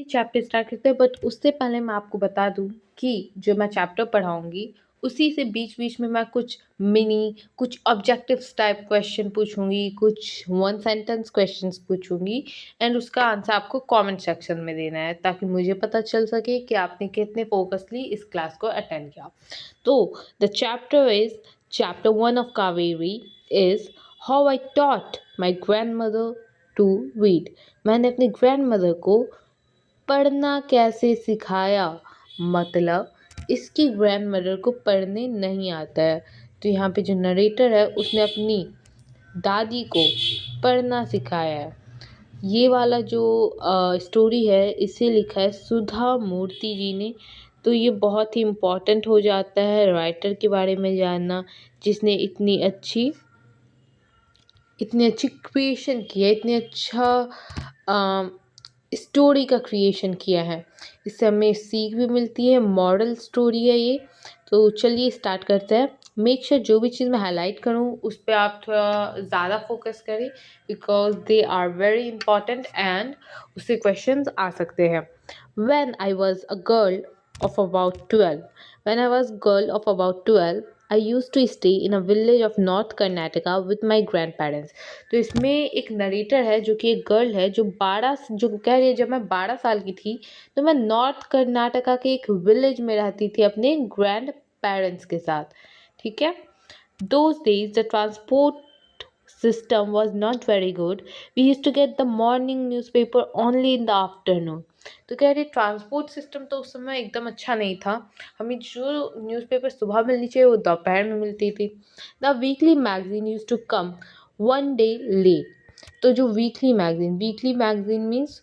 Chapter start करते हैं, but उससे पहले मैं आपको बता दूँ कि जो मैं चैप्टर पढ़ाऊँगी उसी से बीच-बीच में मैं कुछ ऑब्जेक्टिव्स टाइप क्वेश्चन पूछूँगी, कुछ वन सेंटेंस क्वेश्चंस पूछूँगी एंड उसका आंसर आपको कमेंट सेक्शन में देना है, ताकि मुझे पता चल सके कि आपने कितने फोकसली इस क्लास को अटेंड किया। तो the chapter is chapter 1 of Kaveri is how I taught my grandmother to read. मैंने अपनी ग्रैंडमदर को पढ़ना कैसे सिखाया, मतलब इसकी ग्रैंडमदर को पढ़ने नहीं आता है। तो यहाँ पे जो नरेटर है उसने अपनी दादी को पढ़ना सिखाया है। ये वाला जो स्टोरी है इसे लिखा है सुधा मूर्ति जी ने। तो ये बहुत ही इम्पोर्टेंट हो जाता है राइटर के बारे में जानना, जिसने इतनी अच्छी क्रिएशन की है, इतनी अच्छा स्टोरी का क्रिएशन किया है। इससे हमें सीख भी मिलती है, मॉरल स्टोरी है ये। तो चलिए स्टार्ट करते हैं। मेक श्योर जो भी चीज़ मैं हाईलाइट करूँ उस पे आप थोड़ा ज़्यादा फोकस करें, because they are very important and उससे क्वेश्चंस आ सकते हैं। When I was a girl of about 12, when I was girl of about 12, I used to stay in a village of North Karnataka with my grandparents. तो इसमें एक narrator है जो कि एक गर्ल है जो कह रही है जब मैं 12 साल की थी तो मैं नॉर्थ कर्नाटका के एक विलेज में रहती थी अपने ग्रैंड पेरेंट्स के साथ। ठीक है। Those days the transport system was not very good. We used to get the morning newspaper only in the afternoon. तो कह रही ट्रांसपोर्ट सिस्टम तो उस समय एकदम अच्छा नहीं था। हमें जो न्यूज़पेपर सुबह मिलनी चाहिए वो दोपहर में मिलती थी। The weekly magazine use to come one day late. तो जो वीकली मैगजीन मीन्स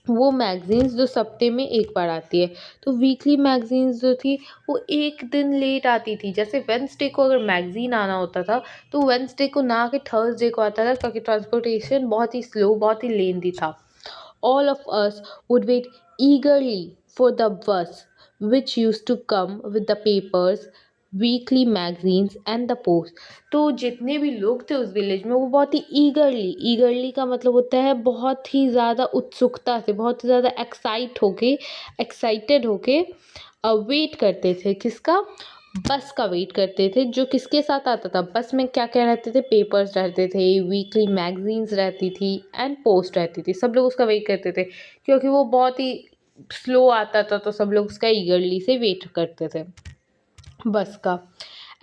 वो मैगज़ीन्स जो सप्ते में एक बार आती है। तो वीकली मैगज़ीन्स जो थी वो एक दिन लेट आती थी। जैसे वेडनेसडे को अगर मैगज़ीन आना होता था तो वेडनेसडे को ना आके थर्सडे को आता था, क्योंकि ट्रांसपोर्टेशन बहुत ही स्लो, बहुत ही लेंदी था। All of us would wait eagerly for the bus, which used to come with the papers, weekly magazines and the post. तो जितने भी लोग थे उस विलेज में वो बहुत ही ईगरली का मतलब होता है बहुत ही ज़्यादा उत्सुकता से, बहुत ही ज़्यादा एक्साइटेड होके वेट करते थे। किसका? बस का वेट करते थे। जो किसके साथ आता था बस में? क्या क्या रहते थे? पेपर्स रहते थे, वीकली मैगजीन्स रहती थी एंड पोस्ट रहती थी। सब लोग उसका वेट करते थे क्योंकि वो बहुत ही स्लो आता था, तो सब लोग उसका ईगरली से वेट करते थे बस का।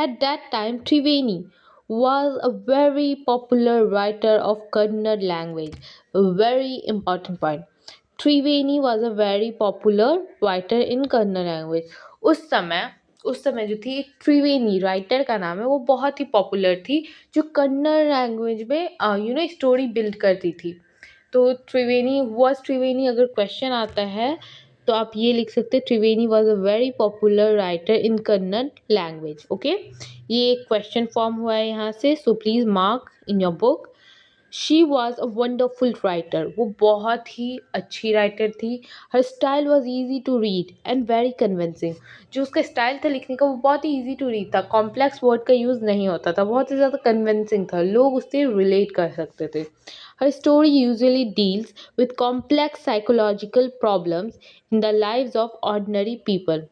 Eight that time Triveni was a very popular writer of Kannada language. A very important point. Triveni was a very popular writer in Kannada language. उस समय जो थी एक त्रिवेणी राइटर का नाम है, वो बहुत ही पॉपुलर थी जो कन्नड़ लैंग्वेज में स्टोरी बिल्ड करती थी। तो त्रिवेणी अगर क्वेश्चन आता है तो आप ये लिख सकते हैं Triveni was a very popular writer in Kannada language. Okay, ये एक क्वेश्चन फॉर्म हुआ है यहाँ से, so please mark in your book. She was a wonderful writer, वो बहुत ही अच्छी राइटर थी। Her style was easy to read and very convincing. जो उसका स्टाइल था लिखने का वो बहुत ही ईजी टू रीड था, कॉम्प्लेक्स वर्ड का यूज़ नहीं होता था, बहुत ही ज़्यादा कन्विंसिंग था, लोग उससे रिलेट कर सकते थे। Her story usually deals with complex psychological problems in the lives of ordinary people.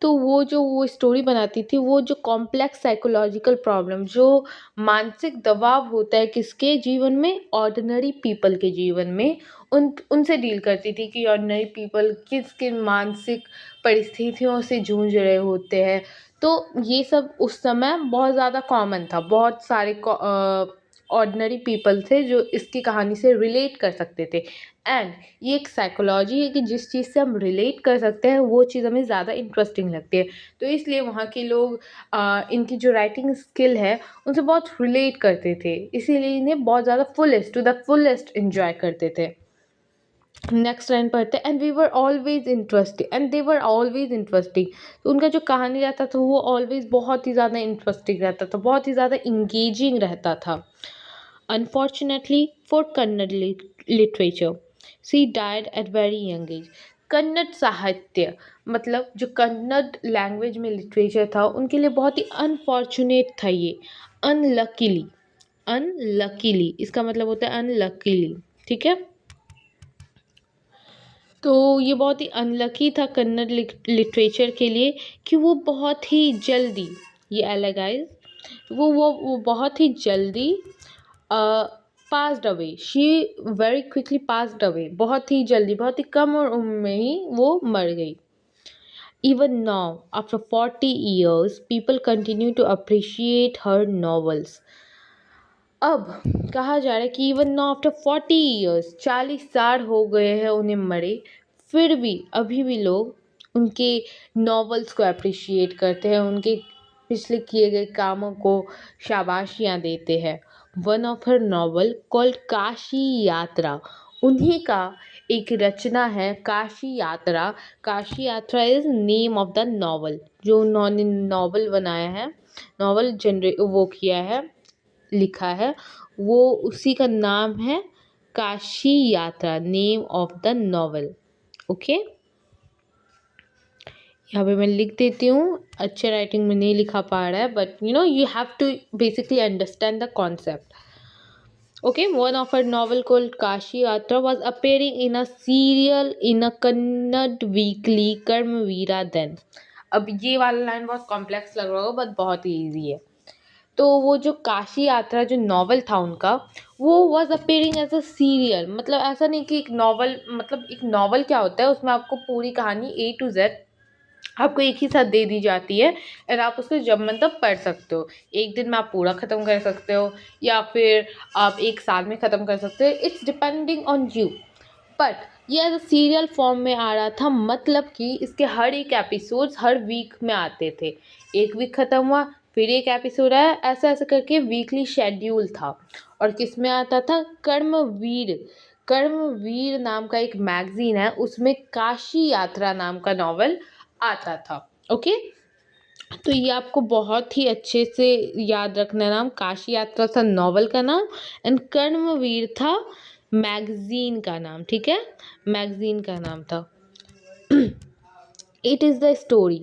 तो वो स्टोरी बनाती थी, वो जो कॉम्प्लेक्स साइकोलॉजिकल प्रॉब्लम, जो मानसिक दबाव होता है किसके जीवन में? ऑर्डिनरी पीपल के जीवन में, उनसे डील करती थी कि ऑर्डिनरी पीपल किस किन मानसिक परिस्थितियों से जूझ रहे होते हैं। तो ये सब उस समय बहुत ज़्यादा कॉमन था, बहुत सारे ऑर्डिनरी पीपल थे जो इसकी कहानी से रिलेट कर सकते थे। एंड ये एक साइकोलॉजी है कि जिस चीज़ से हम रिलेट कर सकते हैं वो चीज़ हमें ज़्यादा इंटरेस्टिंग लगती है। तो इसलिए वहाँ के लोग इनकी जो राइटिंग स्किल है उनसे बहुत रिलेट करते थे, इसीलिए इन्हें बहुत ज़्यादा फुलेस्ट इंजॉय करते थे। नेक्स्ट लाइन पढ़ते हैं, and we were always interesting and they were always interesting. तो उनका जो कहानी रहता था वो ऑलवेज बहुत ही ज़्यादा इंटरेस्टिंग रहता था, बहुत ही ज़्यादा इंगेजिंग रहता था। Unfortunately for Kannada literature she died at very young as. Kannada साहित्य मतलब जो कन्नड़ लैंग्वेज में लिटरेचर था उनके लिए बहुत ही अनफॉर्चुनेट था ये। अनलकीली इसका मतलब होता है अनलकीली। ठीक है। तो ये बहुत ही अनलकी था कन्नड़ लिटरेचर के लिए कि वो बहुत ही जल्दी, ये अलग गाइस, वो बहुत ही जल्दी passed away, she very quickly passed away, बहुत ही जल्दी, बहुत ही कम उम्र में ही वो मर गई। Even now, after 40 years, people continue to appreciate her novels. अब कहा जा रहा है कि इवन नाउ आफ्टर 40 ईयर्स, 40 साल हो गए हैं उन्हें मरे, फिर भी अभी भी लोग उनके नॉवेल्स को अप्रिशिएट करते हैं, उनके पिछले किए गए कामों को शाबाशियाँ देते हैं। One of her novel called Kashi यात्रा, उन्हीं का एक रचना है काशी यात्रा। काशी यात्रा is name of the novel, जो उन्होंने नॉवल बनाया है, नॉवल वो किया है, लिखा है, वो उसी का नाम है काशी यात्रा, name of the novel. Okay, यहाँ पे मैं लिख देती हूँ, अच्छे राइटिंग में नहीं लिखा पा रहा है, but you have to basically understand the concept. Okay, one of her novel called Kashi Yatra was appearing in a serial in a Kannada weekly Karmveera then. अब ये वाला लाइन बहुत कॉम्प्लेक्स लग रहा होगा, बट बहुत ही ईजी है। तो वो जो काशी यात्रा जो नॉवल था उनका, वो was appearing as a serial, मतलब ऐसा नहीं कि एक नॉवल, मतलब एक नॉवल क्या होता है, उसमें आपको पूरी कहानी A to Z आपको एक ही साथ दे दी जाती है, और आप उसको जब मतलब पढ़ सकते हो, एक दिन में आप पूरा ख़त्म कर सकते हो, या फिर आप एक साल में ख़त्म कर सकते हो, it's depending on you. But ये एज अ सीरियल फॉर्म में आ रहा था, मतलब कि इसके हर एक एपिसोड्स हर वीक में आते थे, एक वीक ख़त्म हुआ फिर एक एपिसोड आया, ऐसा ऐसा करके वीकली शेड्यूल था। और किस में आता था? कर्मवीर, कर्मवीर नाम का एक मैगज़ीन है, उसमें काशी यात्रा नाम का नॉवल आता था। ओके, तो ये आपको बहुत ही अच्छे से याद रखना नाम, काशी यात्रा था नॉवल का नाम, एंड कर्मवीर था मैगज़ीन का नाम, ठीक है, मैगज़ीन का नाम था। It is the story.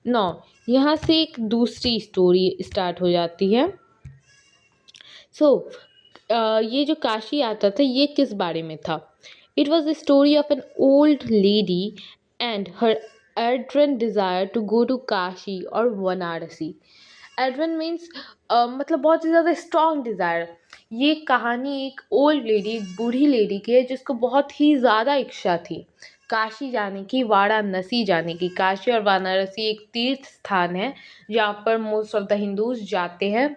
Now, यहाँ से एक दूसरी स्टोरी स्टार्ट हो जाती है। सो ये जो काशी यात्रा था ये किस बारे में था? It was the story of an old lady and her ardent desire to go to Kashi और वाराणसी। ardent मीन्स मतलब बहुत ही ज़्यादा स्ट्रॉन्ग डिज़ायर। ये कहानी एक ओल्ड लेडी, एक बूढ़ी लेडी की है, जिसको बहुत ही ज़्यादा इच्छा थी काशी जाने की, वाराणसी जाने की। काशी और वाराणसी एक तीर्थ स्थान है जहाँ पर मोस्ट ऑफ द हिंदूज जाते हैं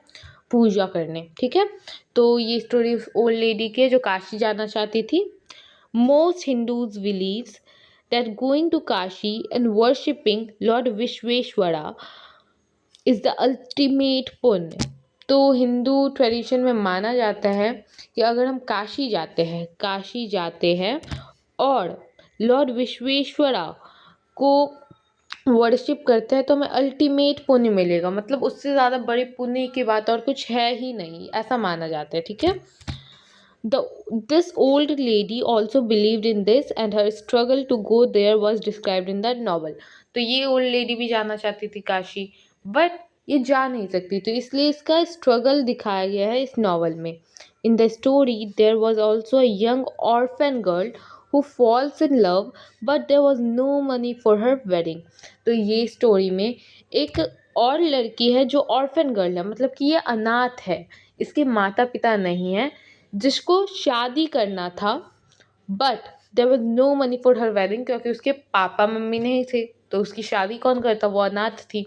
पूजा करने, ठीक है। तो ये स्टोरी उस ओल्ड लेडी की है जो काशी जाना चाहती थी। Most Hindus believes that going to Kashi and worshipping Lord Vishweshwara is the ultimate पुण्य। तो हिंदू ट्रेडिशन में माना जाता है कि अगर हम काशी जाते हैं और लॉर्ड विश्वेश्वरा को वर्शिप करते हैं तो हमें अल्टीमेट पुण्य मिलेगा, मतलब उससे ज़्यादा बड़े पुण्य की बात और कुछ है ही नहीं, ऐसा माना जाता है, ठीक है। This old lady also believed in this and her struggle to go there was described in that novel. तो ये ओल्ड लेडी भी जाना चाहती थी काशी, बट ये जा नहीं सकती, तो इसलिए इसका स्ट्रगल दिखाया गया है इस नॉवल में। In the story there was also a young orphan girl who falls in love but there was no money for her wedding। तो ये स्टोरी में एक और लड़की है जो ऑर्फन गर्ल है, मतलब कि ये अनाथ है, इसके माता पिता नहीं है, जिसको शादी करना था, but there was no money for her wedding, क्योंकि उसके पापा मम्मी नहीं थे, तो उसकी शादी कौन करता, वो अनाथ थी।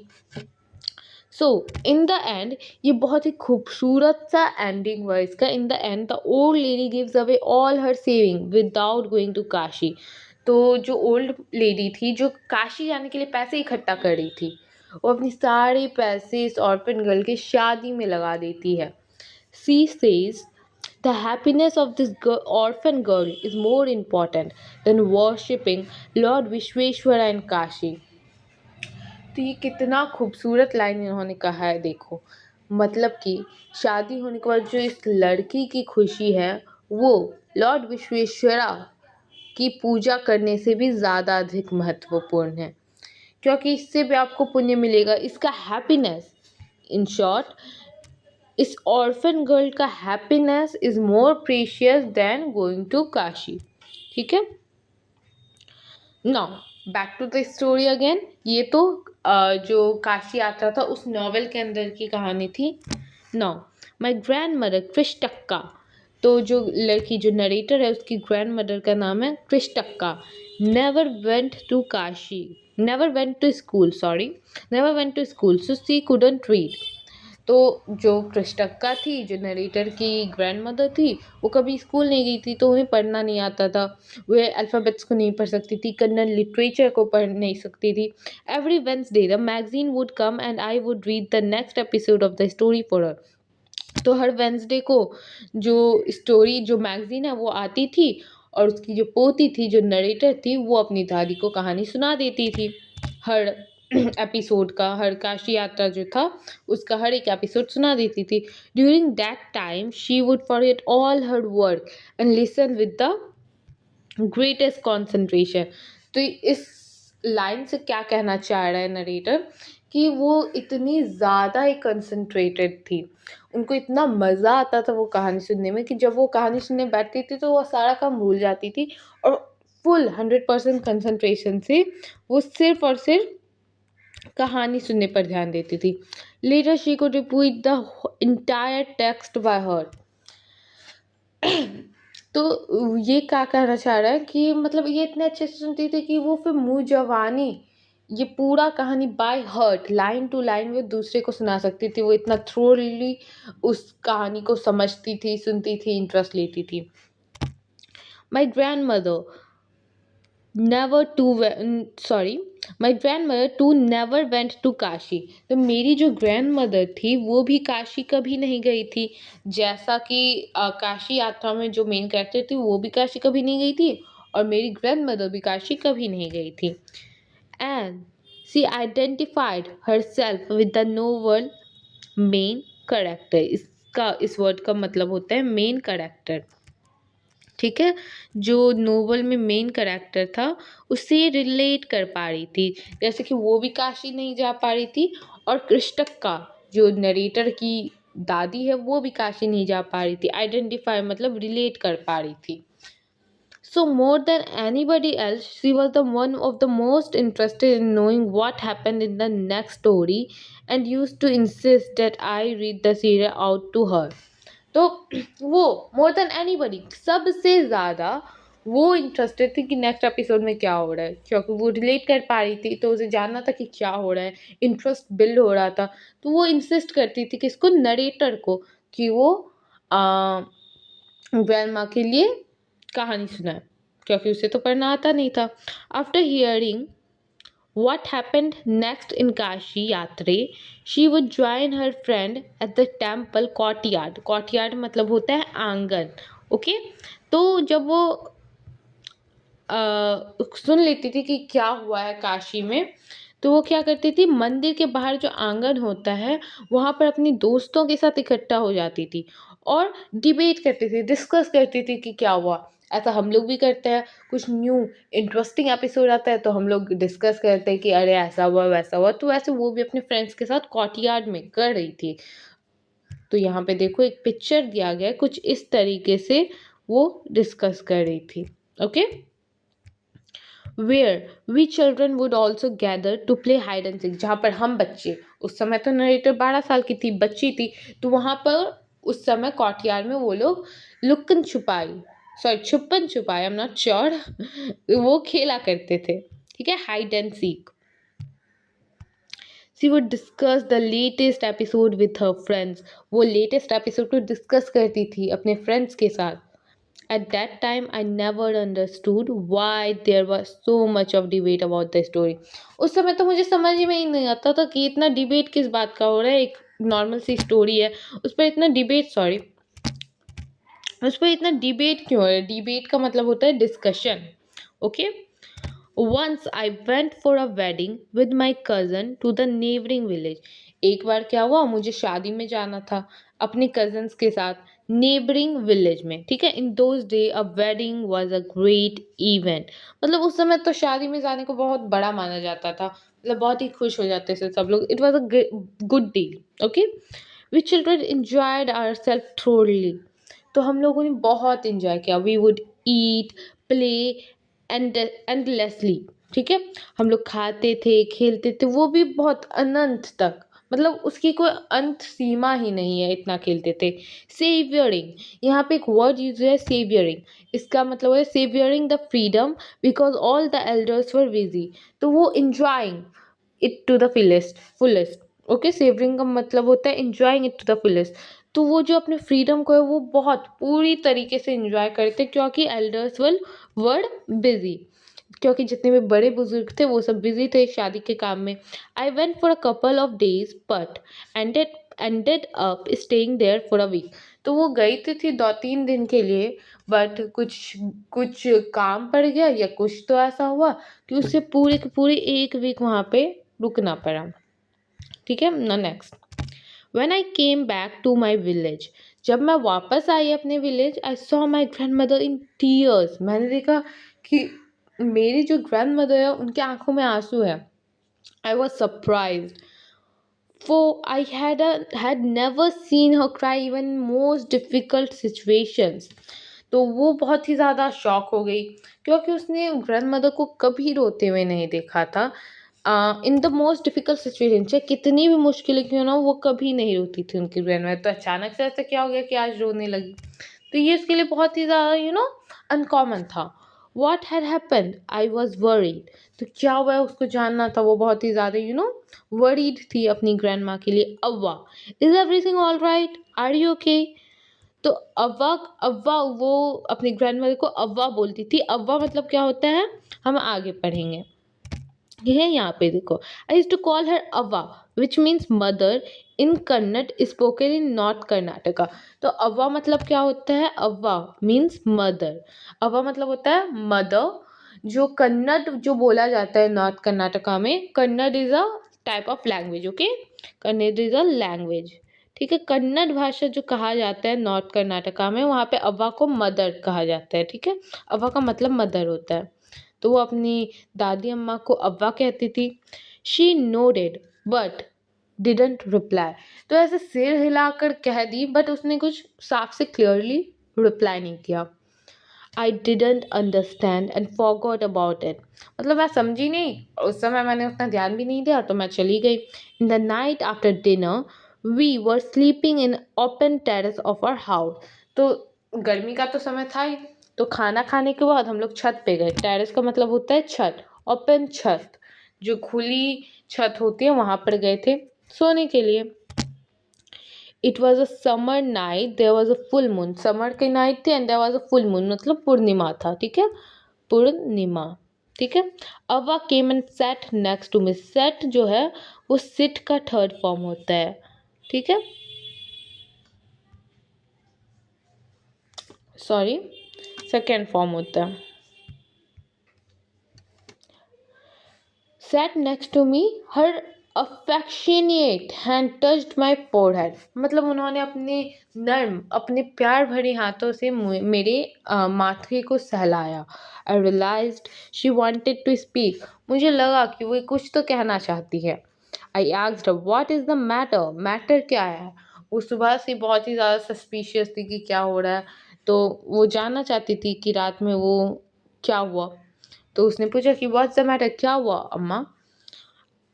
सो इन द एंड, ये बहुत ही खूबसूरत सा एंडिंग हुआ इसका। In the end the old lady gives away all her saving without going to Kashi. तो जो ओल्ड लेडी थी जो काशी जाने के लिए पैसे इकट्ठा कर रही थी, वो अपनी सारे पैसे इस ऑर्फन गर्ल की शादी में लगा देती है। She says the happiness of this orphan girl is more important than worshipping Lord Vishweshwara in Kashi। तो ये कितना खूबसूरत लाइन इन्होंने कहा है, देखो, मतलब कि शादी होने के बाद जो इस लड़की की खुशी है वो लॉर्ड विश्वेश्वरा की पूजा करने से भी ज़्यादा अधिक महत्वपूर्ण है, क्योंकि इससे भी आपको पुण्य मिलेगा, इसका हैप्पीनेस, इन शॉर्ट इस ऑर्फन गर्ल का happiness is more precious than going to Kashi, ठीक है। Now back to the story again. ये तो जो काशी यात्रा था उस नॉवेल के अंदर की कहानी थी। नाउ माई ग्रैंड मदर कृष्टक्का, तो जो लड़की जो नरेटर है उसकी ग्रैंड मदर का नाम है Krishtakka, never went to Kashi, never went to school, sorry, never went to school, so she couldn't read. तो जो कृष्टक्का थी, जो नरेटर की ग्रैंड मदर थी, वो कभी स्कूल नहीं गई थी, तो उन्हें पढ़ना नहीं आता था। वे अल्फ़ाबेट्स को नहीं पढ़ सकती थी, कन्नड़ लिटरेचर को पढ़ नहीं सकती थी। Every Wednesday the magazine would come and I would read the next episode of the story for her. तो हर वेंसडे को जो स्टोरी, जो मैगज़ीन है वो आती थी, और उसकी जो पोती थी, जो नरेटर थी, वो अपनी दादी को कहानी सुना देती थी। हर एपिसोड का, हर काशी यात्रा जो था उसका हर एक एपिसोड सुना देती थी। During that time she would forget all her work and listen with the greatest concentration. तो इस लाइन से क्या कहना चाह रहा है नरेटर, कि वो इतनी ज़्यादा ही कंसंट्रेटेड थी, उनको इतना मज़ा आता था वो कहानी सुनने में, कि जब वो कहानी सुनने बैठती थी तो वो सारा काम भूल जाती थी, और फुल 100% कंसंट्रेशन से वो सिर्फ और सिर्फ कहानी सुनने पर ध्यान देती थी। Later she could repeat the entire text by her. तो ये क्या कहना चाह रहा है कि मतलब ये इतने अच्छे से सुनती थी कि वो फिर मुँह जवानी ये पूरा कहानी by heart, line to line वो दूसरे को सुना सकती थी। वो इतना थ्रोली उस कहानी को समझती थी, सुनती थी, इंटरेस्ट लेती थी। My grand mother never to sorry my grand mother to never went to Kashi. तो मेरी जो ग्रैंड मदर थी वो भी काशी कभी नहीं गई थी। जैसा कि काशी यात्रा में जो मेन कैरेक्टर थी वो भी काशी कभी नहीं गई थी, और मेरी ग्रैंड मदर भी काशी कभी नहीं गई थी। And she identified herself with the novel main character. इसका, इस वर्ड का मतलब होता है मेन करेक्टर। ठीक है, जो नोवेल में मेन करेक्टर था उससे रिलेट कर पा रही थी। जैसे कि वो भी काशी नहीं जा पा रही थी, और कृष्टक्का जो नरेटर की दादी है वो भी काशी नहीं जा पा रही थी। आइडेंटिफाई मतलब रिलेट कर पा रही थी। So more than anybody else, she was the one of the most interested in knowing what happened in the next story, and used to insist that I read the serial out to her. तो वो more than anybody, सबसे ज़्यादा वो interested थी कि next episode में क्या हो रहा है, क्योंकि वो रिलेट कर पा रही थी, तो उसे जानना था कि क्या हो रहा है, इंटरेस्ट बिल्ड हो रहा था। तो वो इंसिस्ट करती थी कि इसको नरेटर को, कि वो ग्रैंड माँ के लिए कहानी सुनाए, क्योंकि उसे तो पढ़ना आता नहीं था। After hearing what happened next in Kashi Yatre, she would join her friend at the temple courtyard. Courtyard मतलब होता है आंगन। ओके, तो जब वो सुन लेती थी कि क्या हुआ है काशी में, तो वो क्या करती थी, मंदिर के बाहर जो आंगन होता है वहाँ पर अपनी दोस्तों के साथ इकट्ठा हो जाती थी, और डिबेट करती थी, डिस्कस करती थी कि क्या हुआ। ऐसा हम लोग भी करते हैं, कुछ न्यू इंटरेस्टिंग एपिसोड आता है तो हम लोग डिस्कस करते हैं कि अरे ऐसा हुआ वैसा हुआ। तो वैसे वो भी अपने फ्रेंड्स के साथ कोर्टयार्ड में कर रही थी। तो यहाँ पे देखो एक पिक्चर दिया गया है, कुछ इस तरीके से वो डिस्कस कर रही थी। Okay, where we children would also gather to play hide and seek. जहाँ पर हम बच्चे, उस समय तो नरेटर 12 साल की थी, बच्ची थी, तो वहाँ पर उस समय कोर्टयार्ड में वो लोग लुकन छुपाई, सॉरी छुपन छुपाई, आई एम नॉट श्योर, वो खेला करते थे। ठीक है, hide and seek. She would discuss the latest episode with her friends. वो लेटेस्ट एपिसोड को डिस्कस करती थी अपने फ्रेंड्स के साथ। At that time, I never understood why there was so much of debate about the story. उस समय तो मुझे समझ में ही नहीं आता था कि इतना डिबेट किस बात का हो रहा है। एक नॉर्मल सी स्टोरी है, उस पर इतना डिबेट, सॉरी, उस पर इतना डिबेट क्यों है। डिबेट का मतलब होता है discussion. Okay, once I went for a wedding with my cousin to the neighbouring village. एक बार क्या हुआ, मुझे शादी में जाना था अपने कजन्स के साथ नेबरिंग विलेज में। ठीक है, in those day a wedding was a great event. मतलब उस समय तो शादी में जाने को बहुत बड़ा माना जाता था, मतलब बहुत ही खुश हो जाते थे सब लोग। It was a good deal. Okay, we children enjoyed our self thoroughly. तो हम लोगों ने बहुत इंजॉय किया। We would eat, play endlessly, ठीक है। हम लोग खाते थे, खेलते थे, वो भी बहुत अनंत तक, मतलब उसकी कोई अंत सीमा ही नहीं है, इतना खेलते थे। सेवियरिंग, यहाँ पे एक वर्ड यूज है सेवियरिंग, इसका मतलब है savouring the freedom because all the elders were busy. तो वो enjoying it to the fullest. Okay, savouring का मतलब होता है enjoying it to the fullest. तो वो जो अपने फ्रीडम को है वो बहुत पूरी तरीके से इंजॉय करते, क्योंकि एल्डर्स वर बिजी, क्योंकि जितने भी बड़े बुजुर्ग थे वो सब बिजी थे शादी के काम में। I went for a couple of days but ended ended up staying there for a week. तो वो गई थी 2-3 दिन के लिए, बट कुछ कुछ काम पड़ गया या कुछ तो ऐसा हुआ कि उससे पूरे के पूरे 1 वीक वहाँ पे रुकना पड़ा। ठीक है ना, next. When I came back to my village, जब मैं वापस आई अपने village, I saw my grand mother in tears. मैंने देखा कि मेरी जो ग्रैंड मदर है उनकी आंखों में आंसू है। I was surprise, for I had never seen her cry even most difficult situations। तो वो बहुत ही ज़्यादा शॉक हो गई, क्योंकि उसने ग्रैंड मदर को कभी रोते हुए नहीं देखा था। In the most difficult situation, चाहे कितनी भी मुश्किलें क्यों ना हो, वो कभी नहीं रोती थी उनकी ग्रैंड मदर। तो अचानक से ऐसा क्या हो गया कि आज रोने लगी? तो ये उसके लिए बहुत ही ज़्यादा अनकॉमन था। What had happen, I was worried. तो क्या हुआ है उसको जानना था, वो बहुत ही ज़्यादा वरीड थी अपनी ग्रैंड माँ के लिए। Avva, is everything all right, are you okay? तो अव्वा, अव्वा वो अपनी ग्रैंड मदर को अव्वा बोलती थी। अव्वा मतलब क्या होता है हम आगे पढ़ेंगे। ये है यहाँ पे देखो, I use to call her Avva which means mother in Kannada spoken in north Karnataka. तो अव्वा मतलब क्या होता है, अव्वा मीन्स मदर, अव्वा मतलब होता है मदर। जो कन्नड़ जो बोला जाता है नॉर्थ कर्नाटका में, Kannada is a type of language. Okay, Kannada is a language, ठीक है। कन्नड़ भाषा जो कहा जाता है नॉर्थ कर्नाटका में, वहाँ पे अव्वा को मदर कहा जाता है, ठीक है। अव्वा का मतलब मदर होता है। तो वो अपनी दादी अम्मा को अव्वा कहती थी। She nodded but didn't reply. तो ऐसे सिर हिलाकर कह दी, बट उसने कुछ साफ से क्लियरली रिप्लाई नहीं किया। I didn't understand and forgot about it. मतलब मैं समझी नहीं, उस समय मैंने उतना ध्यान भी नहीं दिया, तो मैं चली गई। In the night after dinner we were sleeping in open terrace of our house. तो गर्मी का तो समय था ही, तो खाना खाने के बाद हम लोग छत पे गए। टेरेस का मतलब होता है छत, ओपन छत, जो खुली छत होती है वहाँ पर गए थे सोने के लिए। It was a summer night, there was a full moon. Summer की नाइट थी and there was a full moon, मतलब पूर्णिमा था, ठीक है, पूर्णिमा, ठीक है। Avva came and sat next to me. Sat जो है वो सिट का थर्ड फॉर्म होता है, ठीक है, सॉरी, सेकेंड फॉर्म होता है। sat next to me, her affectionate hand touched my forehead। मतलब उन्होंने अपने नर्म, अपने प्यार भरे हाथों से मेरे माथे को सहलाया। I realized she wanted to speak। मुझे लगा कि वो कुछ तो कहना चाहती है। I asked her what is the matter, matter क्या है? वो सुबह से बहुत ही ज़्यादा सस्पिशियस थी कि क्या हो रहा है, तो वो जानना चाहती थी कि रात में वो क्या हुआ। तो उसने पूछा कि व्हाट्स द मैटर, क्या हुआ अम्मा?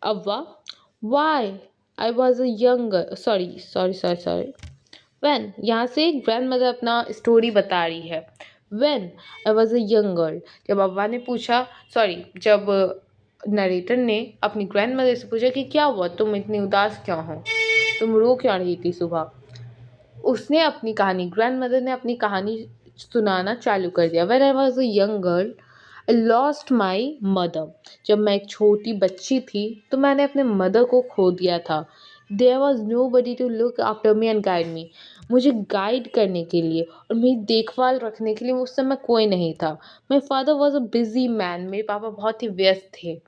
Avva, why, I was a younger, sorry, when, यहाँ से ग्रैंड मदर अपना स्टोरी बता रही है। When I was a young girl, जब अव्वा ने पूछा, सॉरी, जब नरेटर ने अपनी ग्रैंड मदर से पूछा कि क्या हुआ, तुम इतनी उदास क्यों हो, तुम रो क्यों रही थी सुबह, उसने अपनी कहानी, ग्रैंड मदर ने अपनी कहानी सुनाना चालू कर दिया। When I was a young girl I lost my mother. जब मैं एक छोटी बच्ची थी तो मैंने अपने मदर को खो दिया था। There was nobody to look after me and guide me. मुझे गाइड करने के लिए और मेरी देखभाल रखने के लिए उस समय कोई नहीं था। My father was a busy man. मेरे पापा बहुत ही व्यस्त थे।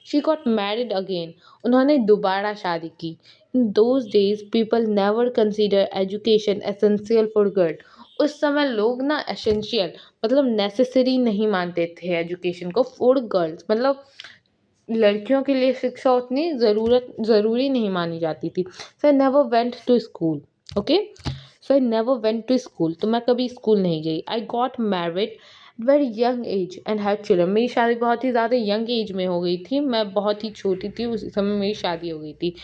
She got married again. उन्होंने दोबारा शादी की। In those days people never consider education essential for girl. उस समय लोग ना एसेंशियल मतलब नेसेसरी नहीं मानते थे एजुकेशन को फॉर गर्ल्स, मतलब लड़कियों के लिए शिक्षा उतनी ज़रूरी नहीं मानी जाती थी। So I never went to school. Okay, so I never went to school. तो मैं कभी स्कूल नहीं गई। I got married very young age and had children. मेरी शादी बहुत ही ज़्यादा यंग एज में हो गई थी, मैं बहुत ही छोटी थी, उस समय मेरी शादी हो गई थी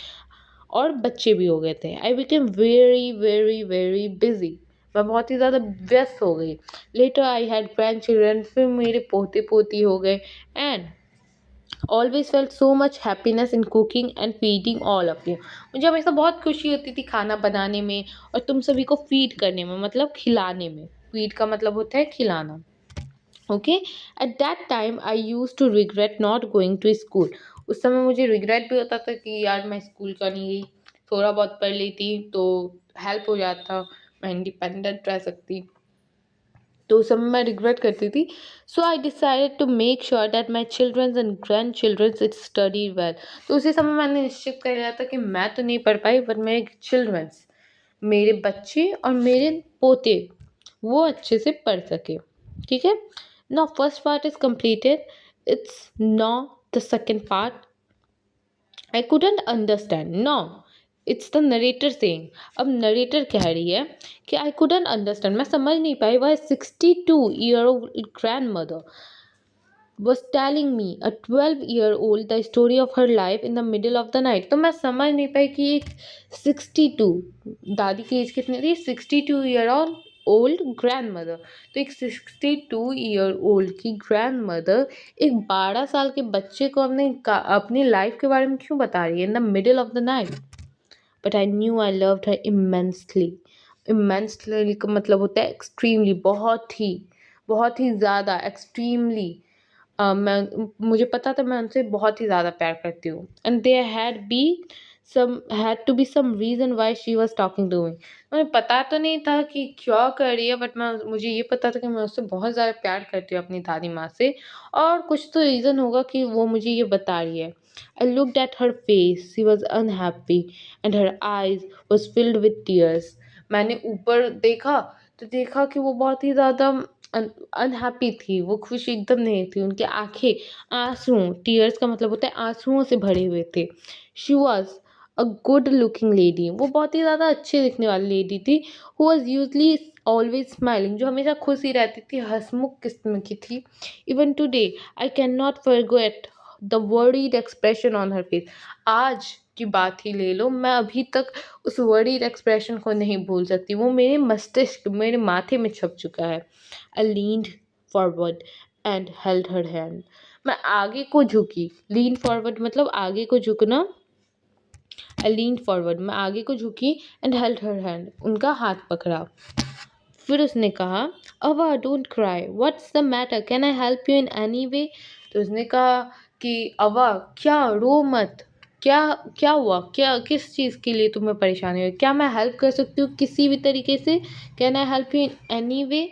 और बच्चे भी हो गए थे। I became very very very busy, मैं बहुत ही ज़्यादा व्यस्त हो गई। Later I had grand children, फिर मेरे पोते पोती हो गए। And always felt so much happiness in cooking and feeding all of you. मुझे हमेशा बहुत खुशी होती थी खाना बनाने में और तुम सभी को फीड करने में, मतलब खिलाने में। फीड का मतलब होता है खिलाना। Okay, at that time I use to regret not going to school. उस समय मुझे रिग्रेट भी होता था कि यार मैं स्कूल का नहीं गई, थोड़ा बहुत पढ़ लेती तो हेल्प हो जाता, मैं इंडिपेंडेंट रह सकती। तो उस समय मैं रिग्रेट करती थी। So I decided to make sure that my childrens and grand childrens it study well. तो उसी समय मैंने निश्चित कर लिया था कि मैं तो नहीं पढ़ पाई, बट मेरे चिल्ड्रंस, मेरे बच्चे और मेरे पोते, वो अच्छे से पढ़ सके। ठीक है। Now first part is completed, it's now the second part. I couldn't understand, no it's the narrator saying. अब नरेटर कह रही है कि आई couldn't अंडरस्टैंड, मैं समझ नहीं पाई Y 62-year-old grandmother was telling me a 12-year-old the story of her life in the middle of the night। तो मैं समझ नहीं पाई कि एक 62, दादी की एज कितनी थी, 62-year-old ग्रैंड मदर, तो एक 62-year-old की ग्रैंड मदर एक 12 साल के बच्चे को अपनी लाइफ के बारे में क्यों बता रही है in the middle of the night. But I knew I loved her immensely. Immensely का मतलब होता है एक्सट्रीमली, बहुत ही ज़्यादा, एक्सट्रीमली। मुझे पता था मैं उनसे बहुत ही ज़्यादा प्यार करती हूँ। And there had to be some reason why she was talking to me. मुझे पता तो नहीं था कि क्या कर रही है, बट मुझे ये पता था कि मैं उससे बहुत ज़्यादा प्यार करती हूँ अपनी दादी माँ से, और कुछ तो रीज़न होगा कि वो मुझे ये बता रही है। I looked at her face, she was unhappy and her eyes was filled with tears. मैंने ऊपर देखा तो देखा कि वो बहुत ही ज़्यादा अनहैप्पी थी, वो खुश एकदम नहीं थी, उनकी आंखें आंसुओं, टीयर्स का मतलब होता है आंसुओं से भरे हुए थे। She was a good looking lady, वो बहुत ही ज़्यादा अच्छे दिखने वाली लेडी थी। Who was usually always smiling, जो हमेशा खुश ही रहती थी, हंसमुख किस्म की थी। Even today I can not forget the worried expression on her face. आज की बात ही ले लो, मैं अभी तक उस वरीड एक्सप्रेशन को नहीं भूल सकती, वो मेरे मस्तिष्क, मेरे माथे में छप चुका है। I leaned forward and held her hand। मैं आगे को झुकी, lean forward मतलब आगे को झुकना। I leaned forward, मैं आगे को झुकी and held her hand, उनका हाथ पकड़ा। फिर उसने कहा, अवा don't cry, what's the matter, can I help you in any way. तो उसने कहा कि अवा क्या, रो मत, क्या क्या हुआ, क्या किस चीज़ के लिए तुम्हें परेशानी है, क्या मैं हेल्प कर सकती हूँ किसी भी तरीके से, can I help you in any way.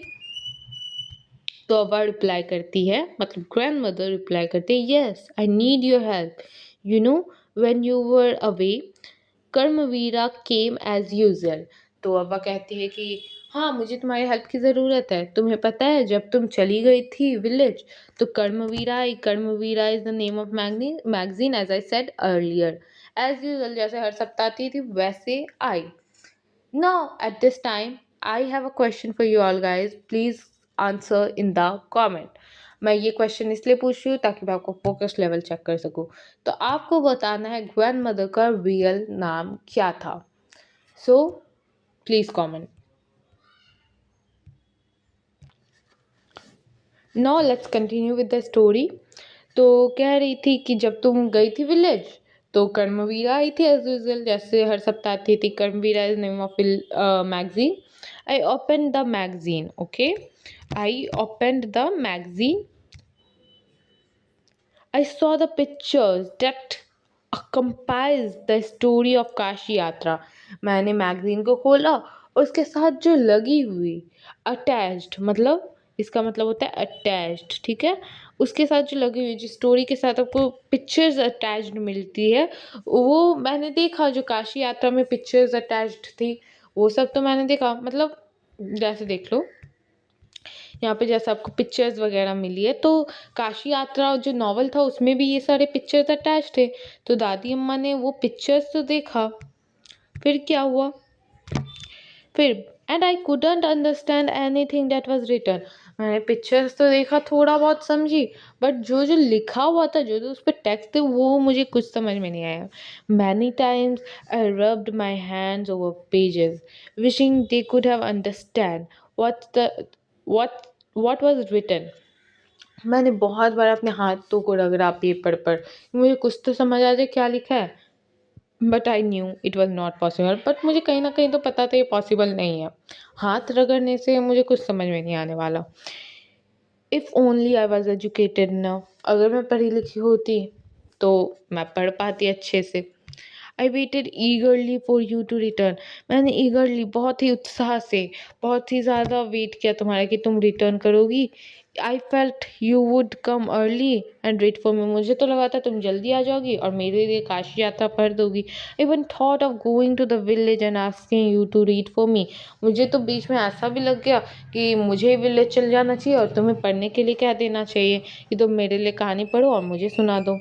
तो अवा रिप्लाई करती है, मतलब ग्रैंड मदर रिप्लाई करती है, yes I need your help. You know when you were away Karmaveera came as usual. तो अव्वा कहती है कि हाँ, मुझे तुम्हारी हेल्प की ज़रूरत है। तुम्हें पता है जब तुम चली गई थी विलेज तो कर्मवीरा आई। Karmaveera is the name of magazine as I said earlier. As usual जैसे हर सप्ताह आती थी वैसे आई। Now, at this time, I have a question for you all guys. Please answer in the comment. मैं ये क्वेश्चन इसलिए पूछ रही हूँ ताकि मैं आपको फोकस लेवल चेक कर सकूँ। तो आपको बताना है ग्रैंड मदर का रियल नाम क्या था। So please comment. Now let's continue with the story. तो कह रही थी कि जब तुम गई थी विलेज तो कर्मवीरा आई थी एज यूजल, जैसे हर सप्ताह आती थी। Karmaveera is name of magazine. I open the magazine, okay, I open the magazine. I saw the pictures that accompanies the story of Kashi yatra. मैंने मैगजीन को खोला और उसके साथ जो लगी हुई अटैच्ड, मतलब इसका मतलब होता है अटैच्ड, ठीक है, उसके साथ जो लगी हुई जिस स्टोरी के साथ आपको पिक्चर्स अटैच्ड मिलती है, वो मैंने देखा। जो काशी यात्रा में पिक्चर्स अटैच्ड थी वो सब तो मैंने देखा, मतलब जैसे देख लो यहाँ पे जैसे आपको पिक्चर्स वगैरह मिली है, तो काशी यात्रा जो नॉवल था उसमें भी ये सारे पिक्चर्स अटैच थे। तो दादी अम्मा ने वो पिक्चर्स तो देखा, फिर क्या हुआ, फिर and I couldn't understand anything that was written. मैंने पिक्चर्स तो देखा, थोड़ा बहुत समझी, बट जो जो लिखा हुआ था, जो जो उस पर टेक्स्ट थे, वो मुझे कुछ समझ में नहीं आया। Many times I rubbed my hands over pages wishing they could have understand the what what was written। मैंने बहुत बार अपने हाथों को रगड़ा पेपर पर, मुझे कुछ तो समझ आ जाए क्या लिखा है। But I knew it was not possible, but मुझे कहीं ना कहीं तो पता था ये पॉसिबल नहीं है। हाथ रगड़ने से मुझे कुछ समझ में नहीं आने वाला। If only I was educated न, अगर मैं पढ़ी लिखी होती तो मैं पढ़ पाती अच्छे से। I waited eagerly for you to return. मैंने ईगरली, बहुत ही उत्साह से, बहुत ही ज़्यादा वेट किया तुम्हारा कि तुम रिटर्न करोगी। I felt you would come early and read for me. मुझे तो लगा था तुम जल्दी आ जाओगी और मेरे लिए काशी यात्रा पढ़ दोगी। Even thought of going to the village and asking you to read for me. मुझे तो बीच में ऐसा भी लग गया कि मुझे विलेज चल जाना चाहिए और तुम्हें पढ़ने के लिए कह देना चाहिए कि तुम मेरे लिए कहानी पढ़ो और मुझे सुना दो।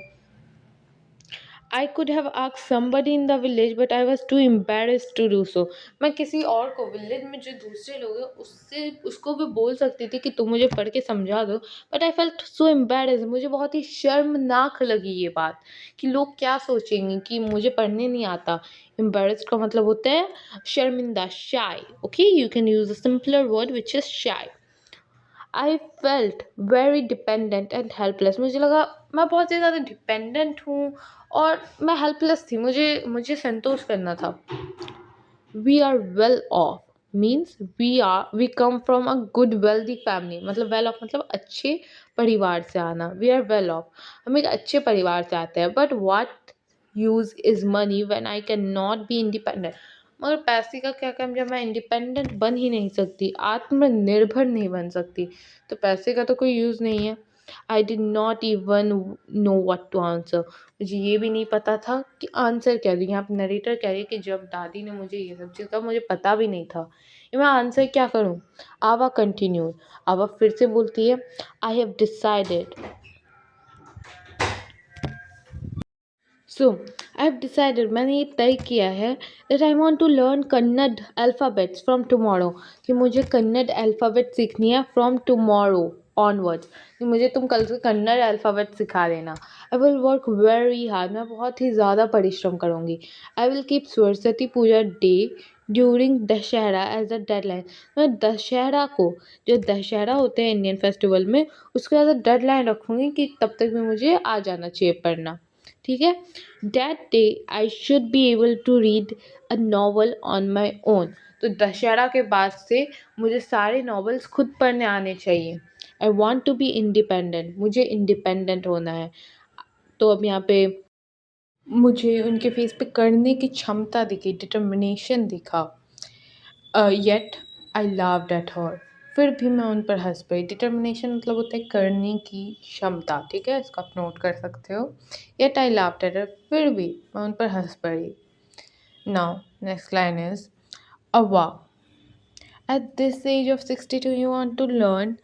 I could have asked somebody in the village but I was too embarrassed to do so. मैं किसी और को, विलेज में जो दूसरे लोग हैं उससे, उसको भी बोल सकती थी कि तुम मुझे पढ़ के समझा दो, but I felt so embarrassed. मुझे बहुत ही शर्मनाक लगी ये बात कि लोग क्या सोचेंगे कि मुझे पढ़ने नहीं आता। एम्बेरस्ड का मतलब होता है शर्मिंदा, shy. Okay, you can use a simpler word which is shy. I felt very dependent and helpless. मुझे लगा मैं बहुत ही ज़्यादा डिपेंडेंट हूँ और मैं हेल्पलेस थी। मुझे मुझे संतोष करना था। We are well off means we come from a good wealthy family. मतलब वेल ऑफ मतलब अच्छे परिवार से आना। वी आर वेल ऑफ, हम एक अच्छे परिवार से आते हैं। But what use is money when I can not be independent. मगर पैसे का क्या काम जब मैं इंडिपेंडेंट बन ही नहीं सकती, आत्मनिर्भर नहीं बन सकती, तो पैसे का तो कोई यूज़ नहीं है। I did not even know what to answer. मुझे ये भी नहीं पता था कि आंसर क्या दूँ। यहाँ पे नरेटर कह रही है कि जब दादी ने मुझे ये सब चीज़ कहा मुझे पता भी नहीं था कि मैं आंसर क्या करूँ। आवा कंटिन्यूड। आवा फिर से बोलती है, I have decided, so I have decided, मैंने ये तय किया है that I want to learn Kannada alphabets from tomorrow, कि मुझे कन्नड़ अल्फ़ाबेट सीखनी है फ्रॉम टुमारो ऑनवर्ड्स, कि मुझे तुम कल से कन्नड़ अल्फ़ाबेट सिखा देना। I will work very hard, मैं बहुत ही ज़्यादा परिश्रम करूँगी। I will keep Saraswati Puja day during Dussehra as a deadline. मैं दशहरा को, जो दशहरा होते हैं इंडियन फेस्टिवल में, उसको एज अ डेडलाइन रखूँगी कि तब तक भी मुझे आ जाना चाहिए पढ़ना। ठीक है। That day I should be able to read a novel on my own. तो दशहरा के बाद से मुझे सारे नॉवेल्स खुद पढ़ने आने चाहिए। I want to be independent, मुझे इंडिपेंडेंट होना है। तो अब यहाँ पे मुझे उनके फेस पे करने की क्षमता दिखी, डिटर्मिनेशन दिखा। Yet I लाव्ड at her. फिर भी मैं उन पर हंस पड़ी। डिटर्मिनेशन मतलब होता है करने की क्षमता, ठीक है, इसको आप नोट कर सकते हो। येट आई लाव्ड एट हर, फिर भी मैं उन पर हंस पड़ी। Now next line is Avva. At this age of 62 you want to learn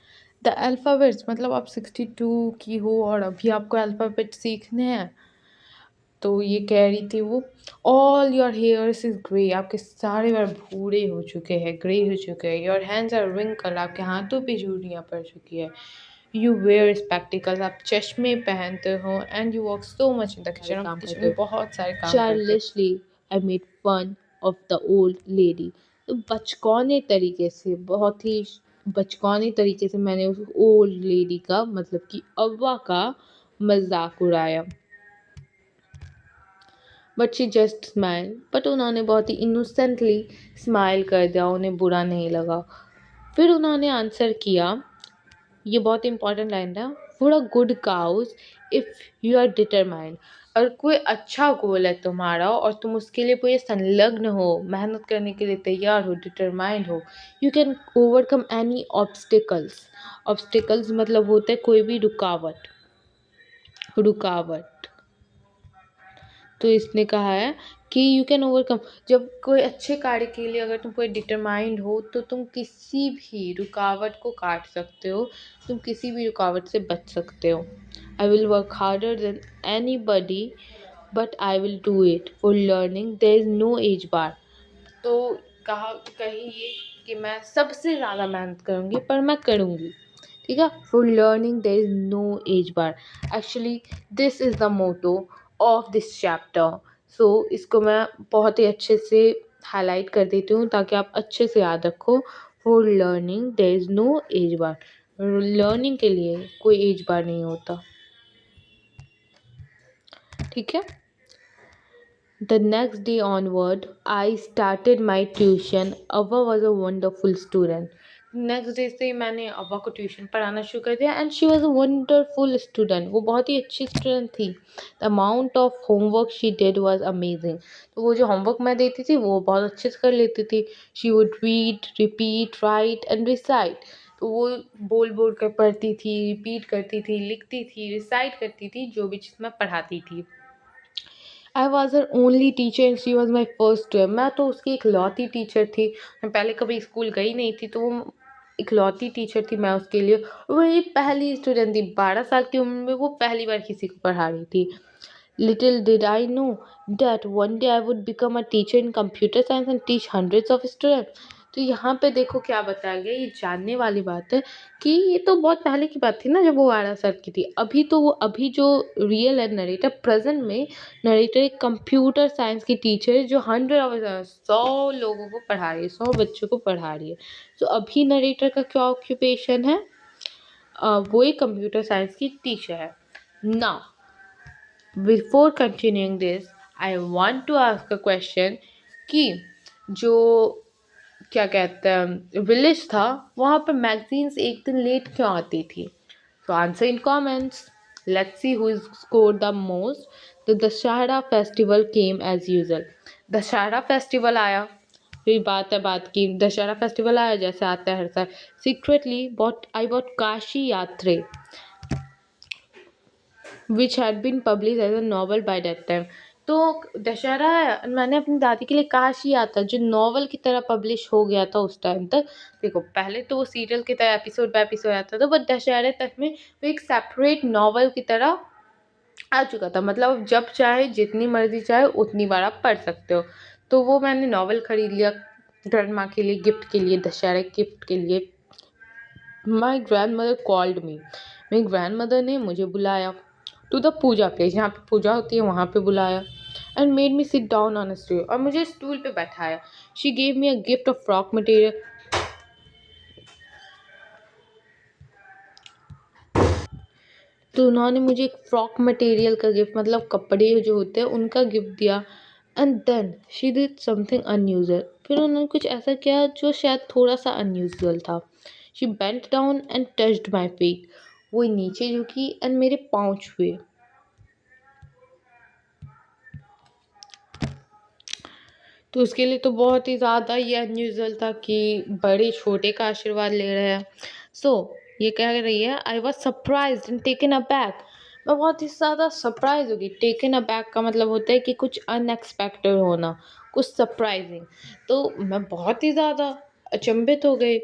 the alphabets. मतलब आप 62 की हो और अभी आपको अल्फ़ाबेट सीखने हैं। तो ये कह रही थी वो, all your hairs is grey, आपके सारे बाल भूरे हो चुके हैं, ग्रे हो चुके हैं। योर हैंड्स आर रिंकल, आपके हाथों पे झुर्रियाँ पड़ चुकी है। यू वेयर स्पेक्टिकल्स, आप चश्मे पहनते हो। And you work so much in the kitchen, आप किचन में बहुत सारे काम करते हो। Childishly I made fun of the old lady. तो बचकाने तरीके से, बहुत ही बचकाने तरीके से मैंने उस ओल्ड लेडी का, मतलब कि अव्वा का मजाक उड़ाया। But she just smile, but उन्होंने बहुत ही इनोसेंटली स्माइल कर दिया, उन्हें बुरा नहीं लगा। फिर उन्होंने आंसर किया, ये बहुत इंपॉर्टेंट लाइन था, for a good cause if you are determined. और कोई अच्छा गोल है तुम्हारा और तुम उसके लिए पूरे संलग्न हो, मेहनत करने के लिए तैयार हो, डिटरमाइंड हो, you can overcome any obstacles. Obstacles मतलब होता है कोई भी रुकावट, रुकावट। तो इसने कहा है कि यू कैन ओवरकम, जब कोई अच्छे कार्य के लिए अगर तुम कोई डिटरमाइंड हो तो तुम किसी भी रुकावट को काट सकते हो, तुम किसी भी रुकावट से बच सकते हो। I will work harder than anybody but I will do it for learning, there is no age bar. तो कही ये कि मैं सबसे ज़्यादा मेहनत करूँगी पर मैं करूँगी। ठीक है। For learning there is no age bar. Actually this is the motto of this chapter. So इसको मैं बहुत ही अच्छे से हाईलाइट कर देती हूँ ताकि आप अच्छे से याद रखो। For learning there is no age bar. Learning के लिए कोई एज बार नहीं होता, ठीक है। The next day onward, I started my tuition. Ava was a wonderful student. Next day से मैंने अव्वा को ट्यूशन पढ़ाना शुरू कर दिया and she was a wonderful student. वो बहुत ही अच्छी स्टूडेंट थी। The amount of homework she did was amazing. तो वो जो होमवर्क मैं देती थी वो बहुत अच्छे से कर लेती थी। She would read, repeat, right and recite. तो वो बोल बोल कर पढ़ती थी, रिपीट करती थी, लिखती थी, रिसाइट करती थी जो भी चीज़ मैं पढ़ाती थी। I was her only teacher and she was my first. मैं तो उसकी इकलौती टीचर थी। मैं पहले कभी स्कूल गई नहीं थी, तो वो इकलौती टीचर थी मैं उसके लिए। वो मेरी पहली स्टूडेंट थी। 12 साल की उम्र में वो पहली बार किसी को पढ़ा रही थी। Little did I know that one day I would become a teacher in computer science and teach hundreds of students। तो यहाँ पे देखो क्या बताया गया, ये जानने वाली बात है कि ये तो बहुत पहले की बात थी ना जब वो 12 साल की थी। अभी जो रियल है नरेटर, प्रेजेंट में नरेटर एक कंप्यूटर साइंस की टीचर है जो 100 लोगों को पढ़ा रही है, 100 बच्चों को पढ़ा रही है। तो अभी नरेटर का क्या ऑक्यूपेशन है? वो एक कंप्यूटर साइंस की टीचर है। Now before continuing this I want to ask a question कि जो क्या कहते हैं विलेज था वहाँ पर मैगजीन्स एक दिन लेट क्यों आती थी? तो answer in comments. Let's see who is score the most. The Dussehra festival came as usual. Dussehra festival आया। फिर बात की दशहरा फेस्टिवल आया जैसे आता है हर साल। Secretly bought Kashi Yatre which had been publish as a novel by that time. तो दशहरा मैंने अपनी दादी के लिए काशी यात्रा जो नॉवल की तरह पब्लिश हो गया था उस टाइम तक। देखो पहले तो वो सीरियल की तरह एपिसोड बाय एपिसोड आता था, बट दशहरे तक में वो एक सेपरेट नॉवल की तरह आ चुका था। मतलब जब चाहे जितनी मर्जी चाहे उतनी बार आप पढ़ सकते हो। तो वो मैंने नॉवल खरीद लिया ग्रैंड माँ के लिए, गिफ्ट के लिए, दशहरा गिफ्ट के लिए। माई ग्रैंड मदर कॉल्ड मी। मेरी ग्रैंड मदर ने मुझे बुलाया टू द पूजा प्लेस, जहाँ पे पूजा होती है वहाँ पे बुलाया। And made me sit down on a stool, और मुझे स्टूल पे बैठाया। She gave me a gift of frock material. तो उन्होंने मुझे एक फ्रॉक मटेरियल का गिफ्ट, मतलब कपड़े जो होते हैं उनका गिफ्ट दिया। And then she did something unusual. फिर उन्होंने कुछ ऐसा किया जो शायद थोड़ा सा अनयूजुअल था। She bent down and touched my feet. वो नीचे झुकी एंड मेरे पाँव छुए। तो उसके लिए तो बहुत ही ज़्यादा ये अनयूजुअल था कि बड़े छोटे का आशीर्वाद ले रहे हैं। सो ये कह रही है I was surprised and taken aback. मैं बहुत ही ज़्यादा सरप्राइज हो गई। टेकन अबैक का मतलब होता है कि कुछ अनएक्सपेक्टेड होना, कुछ सरप्राइजिंग। तो मैं बहुत ही ज़्यादा अचंभित हो गई।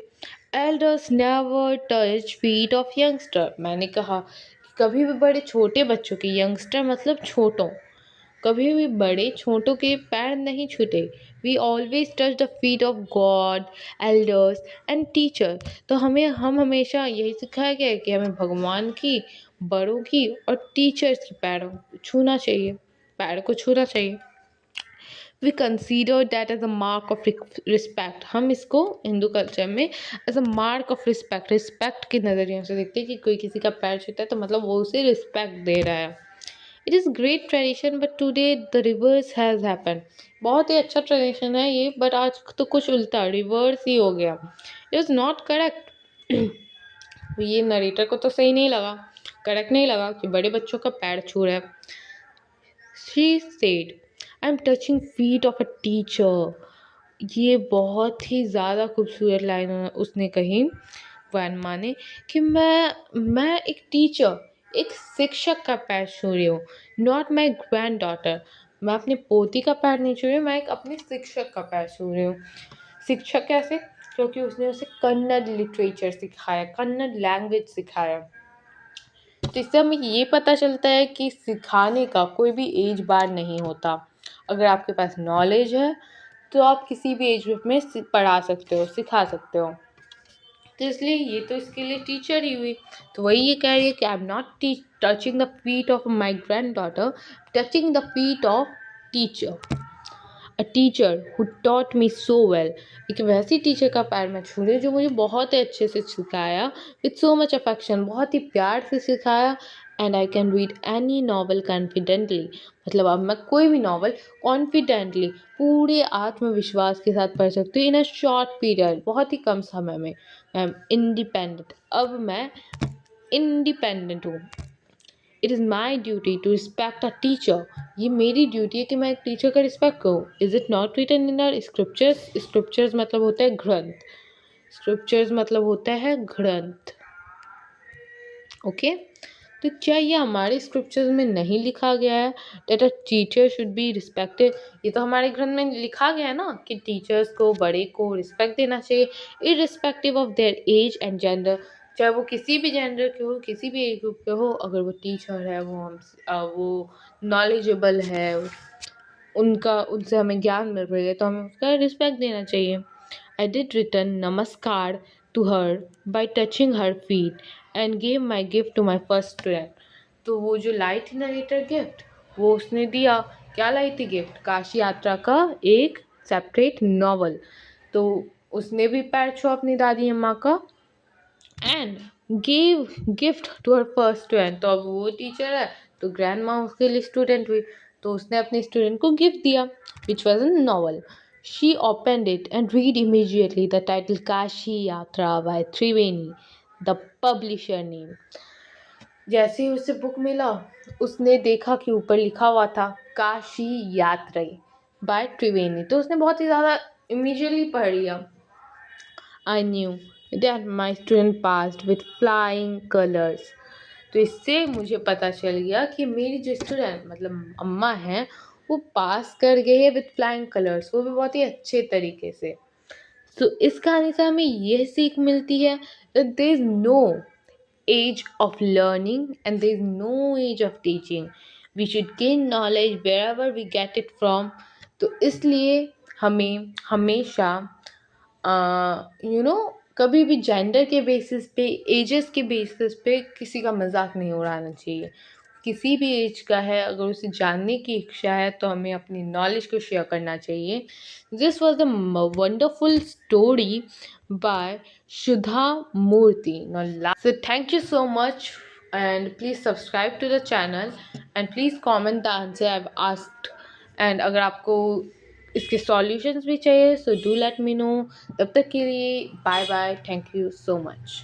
Elders never touch feet of youngster. मैंने कहा कि कभी भी बड़े छोटे बच्चों के, यंगस्टर मतलब छोटों, कभी भी बड़े छोटों के पैर नहीं छूते। We always touch the feet of God, elders and teacher. तो हम हमेशा यही सिखाया गया है कि हमें भगवान की, बड़ों की और टीचर्स की पैरों छूना चाहिए, पैर को छूना चाहिए। We consider that as a mark of respect. हम इसको हिंदू कल्चर में as a mark of respect, respect के नज़रिए से देखते हैं कि कोई किसी का पैर छूता है तो मतलब वो उसे रिस्पेक्ट दे रहा है। It is great tradition but today the reverse has happen. बहुत ही अच्छा ट्रेडिशन है ये, बट आज तो कुछ उल्टा रिवर्स ही हो गया। It is not correct. ये नरेटर को तो सही नहीं लगा, करेक्ट नहीं लगा कि बड़े बच्चों का पैर छू रहा है। She said I am touching feet of a teacher. ये बहुत ही ज़्यादा खूबसूरत लाइन उसने कही ग्रैंडमा ने कि मैं एक टीचर, एक शिक्षक का पैर छू रही हूँ, नॉट माई ग्रैंड डॉटर। मैं अपने पोती का पैर नहीं छू रही हूँ, मैं एक अपने शिक्षक का पैर छू रही हूँ। शिक्षक कैसे? क्योंकि उसने उसे कन्नड़ लिटरेचर सिखाया, कन्नड़ लैंग्वेज सिखाया। तो इससे हमें ये पता चलता है कि सिखाने का कोई भी एज बार नहीं होता। अगर आपके पास नॉलेज है तो आप किसी भी एज ग्रुप में पढ़ा सकते हो, सिखा सकते हो। तो इसलिए ये तो इसके लिए टीचर ही हुई। तो वही ये कह रही है कि I am not touching the feet of my grand daughter, touching the feet of teacher, a teacher who taught me so well. एक वैसी टीचर का पैर मैं छू रही हूँ जो मुझे बहुत ही अच्छे से सिखाया, विथ सो मच अफेक्शन, बहुत ही प्यार से सिखाया। And I can read any novel confidently, मतलब अब मैं कोई भी नॉवल कॉन्फिडेंटली पूरे आत्मविश्वास के साथ पढ़ सकती हूँ इन अ शॉर्ट पीरियड, बहुत ही कम समय में। आई एम इंडिपेंडेंट, अब मैं इंडिपेंडेंट हूँ। It is my duty to respect a teacher, ये मेरी ड्यूटी है कि मैं एक टीचर का रिस्पेक्ट करूँ। Is it not written in our scriptures, scriptures मतलब होता है ग्रंथ, स्क्रिप्चर्स मतलब होता है ग्रंथ, ओके। तो क्या ये हमारे स्क्रिप्चर्स में नहीं लिखा गया है that a teacher should be respected? ये तो हमारे ग्रंथ में लिखा गया है ना कि टीचर्स को, बड़े को रिस्पेक्ट देना चाहिए, irrespective of their age and gender, चाहे वो किसी भी जेंडर के हो, किसी भी एज ग्रुप के हो। अगर वो टीचर है, वो नॉलेजेबल है, उनका उनसे हमें ज्ञान मिल रही है, तो हमें उसका रिस्पेक्ट देना चाहिए। I did return namaskar to her by touching her feet and gave my gift to my first student. तो वो जो लाई थी नरेटर गिफ्ट, वो उसने दिया। क्या लाई थी गिफ्ट? काशी यात्रा का एक सेपरेट नॉवल। तो उसने भी पैर छुआ अपनी दादी अम्मा का, and gave gift to her first student. तो अब वो टीचर है तो ग्रैंड माँ उसके लिए स्टूडेंट हुई, तो उसने अपने स्टूडेंट को गिफ्ट दिया, which was a novel. She opened it and read immediately the title Kashi Yatra by Triveni, the publisher name. जैसे ही उसे बुक मिला, उसने देखा कि ऊपर लिखा हुआ था काशी यात्रा बाय त्रिवेणी, तो उसने बहुत ही ज़्यादा इमीजिएटली पढ़ लिया। I knew that my student passed with flying colors. तो इससे मुझे पता चल गया कि मेरी जो स्टूडेंट मतलब अम्मा हैं, वो पास कर गए हैं विथ फ्लाइंग कलर्स, वो भी बहुत ही अच्छे तरीके से। तो इस कहानी से हमें यह सीख मिलती है that there is no age of learning and there is no age of teaching. We should gain knowledge wherever we get it from. तो इसलिए हमें हमेशा कभी भी जेंडर के बेसिस पे, एजेस के बेसिस पे किसी का मजाक नहीं उड़ाना चाहिए। किसी भी एज का है, अगर उसे जानने की इच्छा है तो हमें अपनी नॉलेज को शेयर करना चाहिए। This was the wonderful story by Sudha Murthy. So thank you so much and please subscribe to the channel and please comment the answer I have asked. And अगर आपको इसके सॉल्यूशंस भी चाहिए so do let me know. तब तक के लिए bye bye, thank you so much.